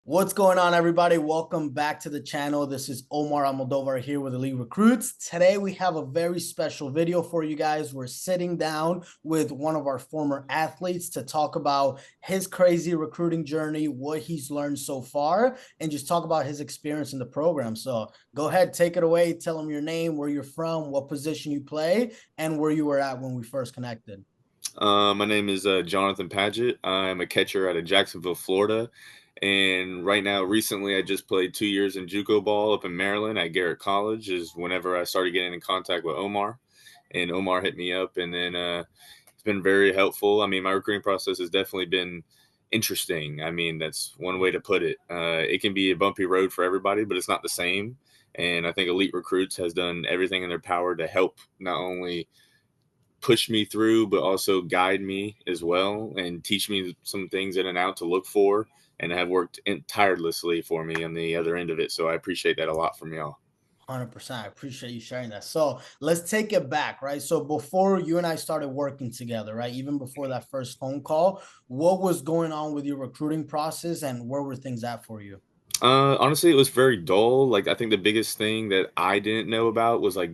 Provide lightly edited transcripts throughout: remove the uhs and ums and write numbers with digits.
What's going on, everybody? Welcome back to the channel. This is Omar Almodovar here with Elite Recruits. Today, we have a very special video for you guys. We're sitting down with one of our former athletes to talk about his crazy recruiting journey, what he's learned so far, and just talk about his experience in the program. So go ahead, take it away. Tell him your name, where you're from, what position you play, and where you were at when we first connected. My name is Jonathan Padgett. I'm a catcher out of Jacksonville, Florida. And right now, recently, I just played 2 years in JUCO ball up in Maryland at Garrett College. Is whenever I started getting in contact with Omar, and Omar hit me up, and then it's been very helpful. I mean, my recruiting process has definitely been interesting. I mean, that's one way to put it. It can be a bumpy road for everybody, but it's not the same. And I think Elite Recruits has done everything in their power to help not only push me through, but also guide me as well and teach me some things in and out to look for, and have worked tirelessly for me on the other end of it. So I appreciate that a lot from y'all. 100%. I appreciate you sharing that. So let's take it back, right? So before you and I started working together, right? Even before that first phone call, what was going on with your recruiting process and where were things at for you? Honestly, it was very dull. Like, I think the biggest thing that I didn't know about was like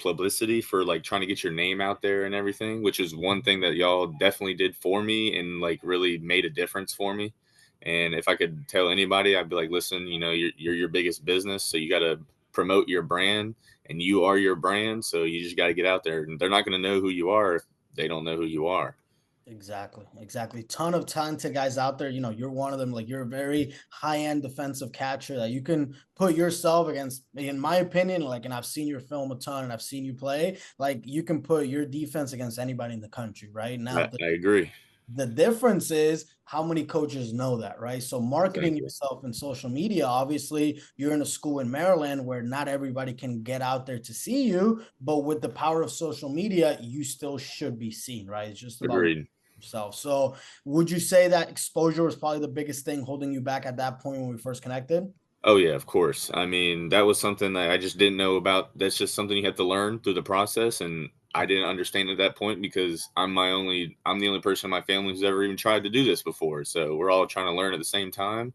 publicity for like trying to get your name out there and everything, which is one thing that y'all definitely did for me and like really made a difference for me. And if I could tell anybody, I'd be like, listen, you're your biggest business, so you got to promote your brand, and you are your brand. So you just got to get out there, and they're not going to know who you are if they don't know who you are. Exactly. Exactly. Ton of talented guys out there. You're one of them. Like, you're a very high-end defensive catcher that you can put yourself against, in my opinion, like, and I've seen your film a ton and I've seen you play, like you can put your defense against anybody in the country, right? Now, I agree. the difference is how many coaches know that, right? So marketing Exactly. yourself in social media, obviously, you're in a school in Maryland where not everybody can get out there to see you, but with the power of social media, you still should be seen, right? It's just about Agreed. yourself. So would you say that exposure was probably the biggest thing holding you back at that point when we first connected? Oh yeah, of course. I mean, that was something that I just didn't know about. That's just something you have to learn through the process, and I didn't understand at that point because I'm the only person in my family who's ever even tried to do this before. So we're all trying to learn at the same time,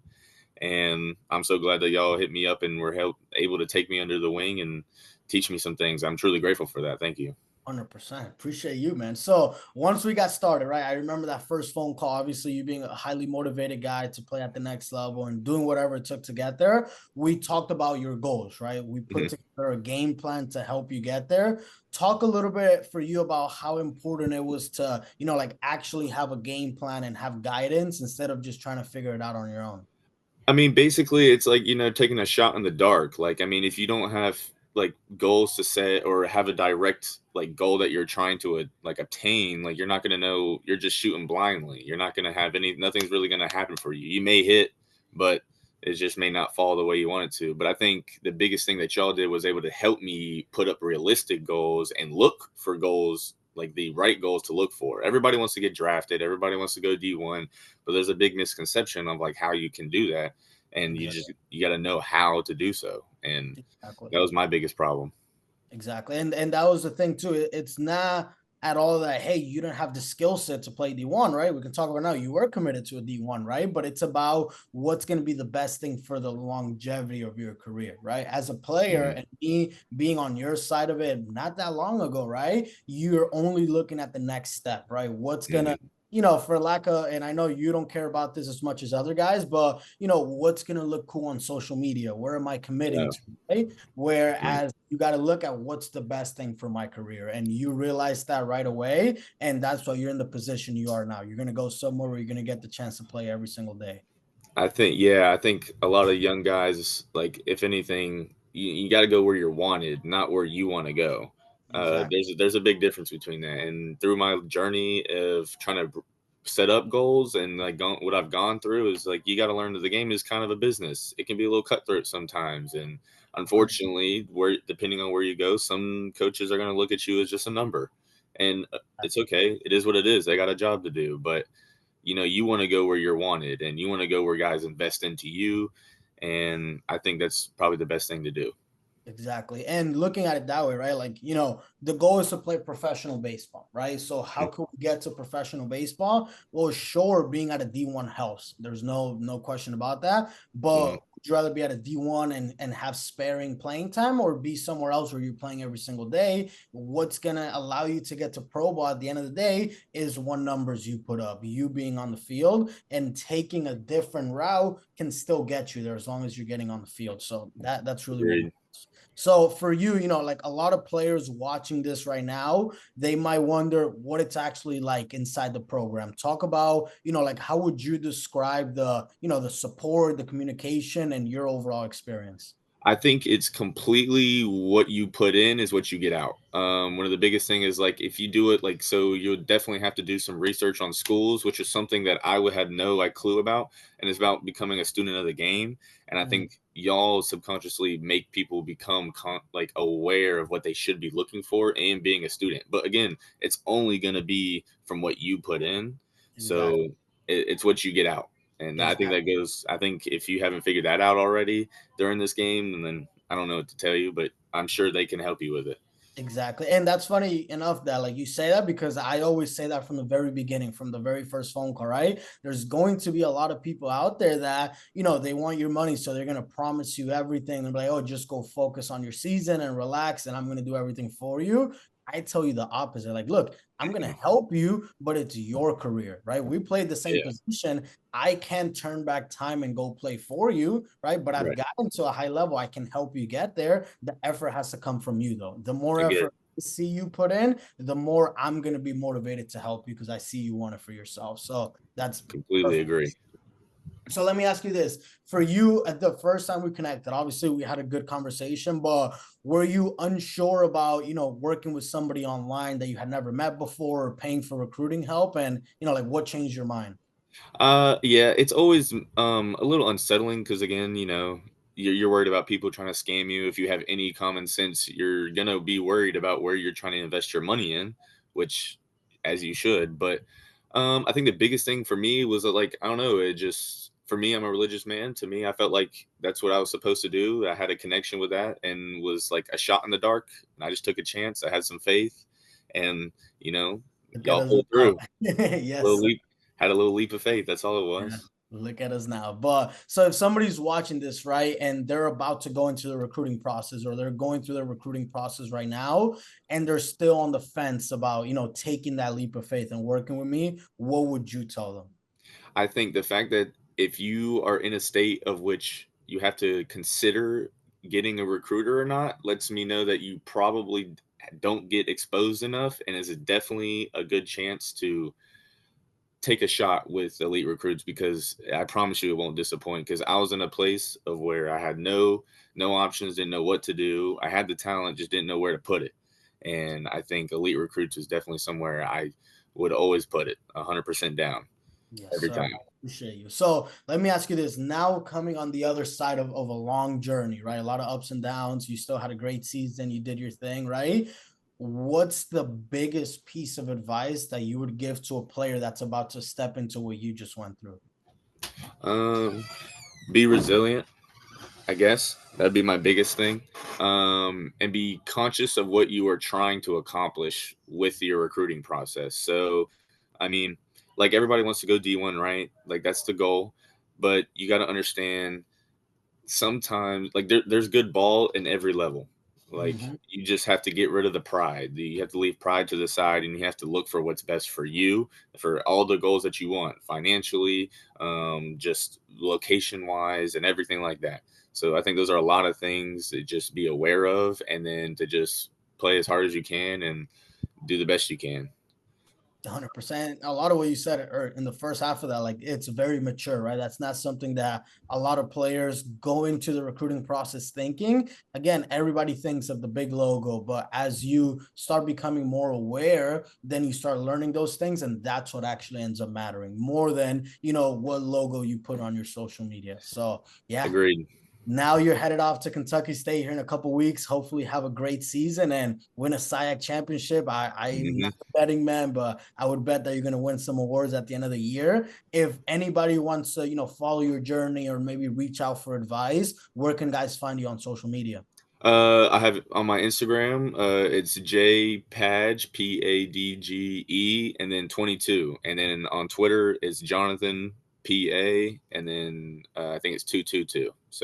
and I'm so glad that y'all hit me up and were able to take me under the wing and teach me some things. I'm truly grateful for that. Thank you. 100%. Appreciate you, man. So once we got started, right? I remember that first phone call. Obviously, you being a highly motivated guy to play at the next level and doing whatever it took to get there. We talked about your goals, right? We put Mhm. together a game plan to help you get there. Talk a little bit for you about how important it was to, like actually have a game plan and have guidance instead of just trying to figure it out on your own. I mean, basically, it's like, taking a shot in the dark. Like, I mean, if you don't have like goals to set or have a direct like goal that you're trying to like obtain, like you're not going to know, you're just shooting blindly. You're not going to have nothing's really going to happen for you. You may hit, but it just may not fall the way you want it to. But I think the biggest thing that y'all did was able to help me put up realistic goals and look for goals, like the right goals to look for. Everybody wants to get drafted, everybody wants to go D1, but there's a big misconception of like how you can do that, and Exactly. you got to know how to do so. And Exactly. that was my biggest problem. Exactly. And that was the thing too. It's not at all that, hey, you don't have the skill set to play D1, right? We can talk about now. You were committed to a D1, right? But it's about what's going to be the best thing for the longevity of your career, right? As a player, Mhm. and me being on your side of it not that long ago, right? You're only looking at the next step, right? What's gonna, Mhm. for lack of, and I know you don't care about this as much as other guys, but what's gonna look cool on social media? Where am I committing Yeah. to? Right? Right. Whereas you got to look at what's the best thing for my career. And you realize that right away. And that's why you're in the position you are now. You're going to go somewhere where you're going to get the chance to play every single day. I think a lot of young guys, like, if anything, you got to go where you're wanted, not where you want to go. Exactly. There's a big difference between that. And through my journey of trying to set up goals and like what I've gone through is like you got to learn that the game is kind of a business. It can be a little cutthroat sometimes, and unfortunately, where depending on where you go, some coaches are going to look at you as just a number, and it's okay. It is what it is. They got a job to do, but you want to go where you're wanted, and you want to go where guys invest into you. And I think that's probably the best thing to do. Exactly. And looking at it that way, right? Like, the goal is to play professional baseball, right? So how Mm, can we get to professional baseball? Well, sure, being at a D1 helps. There's no question about that. But mhm. would you rather be at a D1 and have sparing playing time, or be somewhere else where you're playing every single day? What's gonna allow you to get to pro ball at the end of the day is what numbers you put up. You being on the field and taking a different route can still get you there as long as you're getting on the field. So that's really what. Agreed. So for you, like a lot of players watching this right now, they might wonder what it's actually like inside the program. Talk about, like how would you describe the support, the communication, and your overall experience? I think it's completely what you put in is what you get out. One of the biggest thing is like if you do it like so, you'll definitely have to do some research on schools, which is something that I would have no like clue about, and it's about becoming a student of the game. And I Mhm. think y'all subconsciously make people become like aware of what they should be looking for and being a student. But again, it's only going to be from what you put in, so Exactly. it's what you get out. And I think Exactly. that goes. I think if you haven't figured that out already during this game, and then I don't know what to tell you, but I'm sure they can help you with it. Exactly. And that's funny enough that like you say that, because I always say that from the very beginning, from the very first phone call, right? There's going to be a lot of people out there that, they want your money. So they're going to promise you everything. They're like, oh, just go focus on your season and relax, and I'm going to do everything for you. I tell you the opposite. Like, look, I'm going to help you, but it's your career, right? We played the same Yeah, position. I can't turn back time and go play for you, right? But I've right. gotten to a high level. I can help you get there. The effort has to come from you, though. The more I get effort it. I see you put in, the more I'm going to be motivated to help you because I see you want it for yourself. So that's Completely perfect. agree. So let me ask you this. For you, at the first time we connected, obviously we had a good conversation, but were you unsure about, working with somebody online that you had never met before, or paying for recruiting help? And, like what changed your mind? Yeah, it's always a little unsettling because again, you're worried about people trying to scam you. If you have any common sense, you're gonna be worried about where you're trying to invest your money in, which as you should. But I think the biggest thing for me was that like I don't know, it just for me, I'm a religious man. To me, I felt like that's what I was supposed to do. I had a connection with that and was like a shot in the dark. And I just took a chance. I had some faith, and you know, Look at y'all us pulled now. through. Yes. Little leap, had a little leap of faith. That's all it Yeah. was. Look at us now. But so if somebody's watching this, right, and they're about to go into the recruiting process, or they're going through the recruiting process right now, and they're still on the fence about, taking that leap of faith and working with me, what would you tell them? I think the fact that if you are in a state of which you have to consider getting a recruiter or not lets me know that you probably don't get exposed enough and is definitely a good chance to take a shot with elite recruits because I promise you it won't disappoint because I was in a place of where I had no options, didn't know what to do. I had the talent, just didn't know where to put it. And I think elite recruits is definitely somewhere I would always put it 100% down Yes, every sir. I time. appreciate you. So let me ask you this. Now coming on the other side of a long journey, right? A lot of ups and downs. You still had a great season. You did your thing, right? What's the biggest piece of advice that you would give to a player that's about to step into what you just went through? Um, be resilient, I guess. That'd be my biggest thing. And be conscious of what you are trying to accomplish with your recruiting process. So, I mean, like everybody wants to go D1, right? Like that's the goal. But you got to understand sometimes like there's good ball in every level. Like Mhm. you just have to get rid of the pride. You have to leave pride to the side and you have to look for what's best for you, for all the goals that you want financially, just location wise and everything like that. So I think those are a lot of things to just be aware of and then to just play as hard as you can and do the best you can. 100%. A lot of what you said or in the first half of that, like it's very mature, right? That's not something that a lot of players go into the recruiting process thinking. Again, everybody thinks of the big logo, but as you start becoming more aware, then you start learning those things, and that's what actually ends up mattering more than what logo you put on your social media. So yeah, Agreed. now you're headed off to Kentucky State here in a couple weeks. Hopefully, have a great season and win a SIAC championship. I'm Hmm. not a betting man, but I would bet that you're going to win some awards at the end of the year. If anybody wants to, follow your journey or maybe reach out for advice, where can guys find you on social media? I have it on my Instagram. It's jpadge Padge, and then 22, and then on Twitter it's Jonathan PA, and then I think it's 222. So